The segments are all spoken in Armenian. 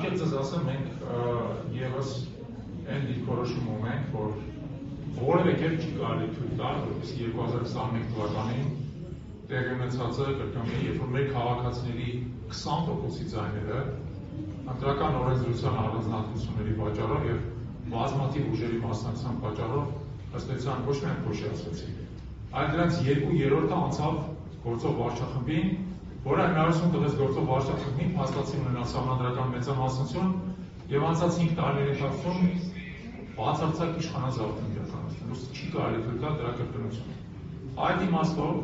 անկեղծ ասեմ, մենք ևս այն դիրքորոշում ունենք, որ որևէ կերպ չի կարելի թույլ տալ, որպեսզի 2021 թվականին տեղի ունեցածը կրկնվի, երբ որ մեր քաղաքացիների 20%-ի ձայները ընտրական օրենսդրության առանձնահատկությունների պատճառով եւ բազմաթիվ ուժերի մասնակցության պատճառով ըստ էության ոչ միայն փոշիացվեցին, այլ դրանց 2/3-ը անցավ գործող վարչախմբին, որը հնարավորություն տվեց գործող վարչախմբին փաստացի ունենալ սահմանադրական մեծամասնություն եւ անցած 5 տարիների ընթացքում բացարձակ իշխանազավթում իրականացնել, ուսուցիչ չի կարելի թույլ տալ դրա կրկնությունը։ Այդ իմաստով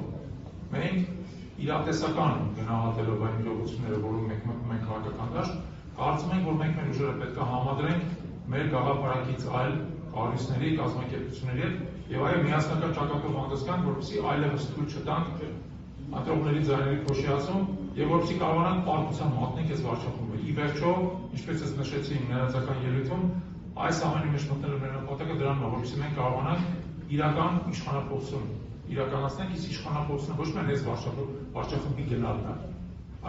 մենք իրատեսական գնահատելով այն իրողությունները, որոնք մենք մտնում ենք քաղաքական դաշտ, կարծում ենք, որ մենք մեր ուժերը պետք է համադրենք մեր գաղափարակից այլ կառույցների, կազմակերպությունների հետ եւ այո միասնական ճակատով հանդես գանք, որպեսզի այլևս թույլ չտանք ընտրողների ձայների փոշիացում եւ որպեսզի կարողանանք պարտության մատնենք այս վարչախմբը։ Ի վերջո, ինչպես ես նշեցի իմ ներածական ելույթում, այս ամենի մեջ մտնելու մեր նպատակը դրանն է, որպեսզի մենք կարողանանք իրական իշխանափոխություն իրականացնենք, իսկ իշխանափոխությունը ոչ միայն այս վարչախմբի գնալն է,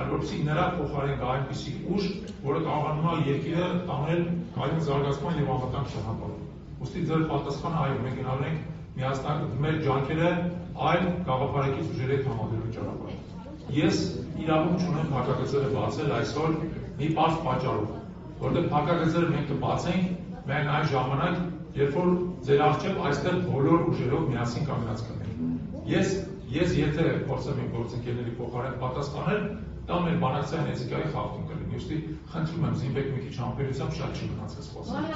այլ որպեսզի նրա փոխարեն գա այնպիսի ուժ, որը կարողանում է երկիրը տանել կայուն զարգացման եւ անվտանգ ճանապարհով։ Ուստի ձեր պատասխանը այո, մենք գնալու ենք միասնական մեր ջանքերը այլ գաղափարակից ուժերի հետ համադրելու ճանապարհով։ Ես իրավունք չունեմ փակագծերը բացել այսօր մի պարզ պատճառով, որտեղ փակագծերը մենք կբացենք միայն այն ժամանակ, երբ որ ձեր առջև այստեղ բոլոր ուժերով միասին կանգնած կլինենք։ Ես եթե փորձեմ իմ գործընկերների փոխարեն պատասխանել, դա մեր բանակցային էթիկայի խախտում կլինի։ Ուստի խնդրում եմ զինվեք մի քիչ համբերությամբ, շատ չի մնացած խոսքը։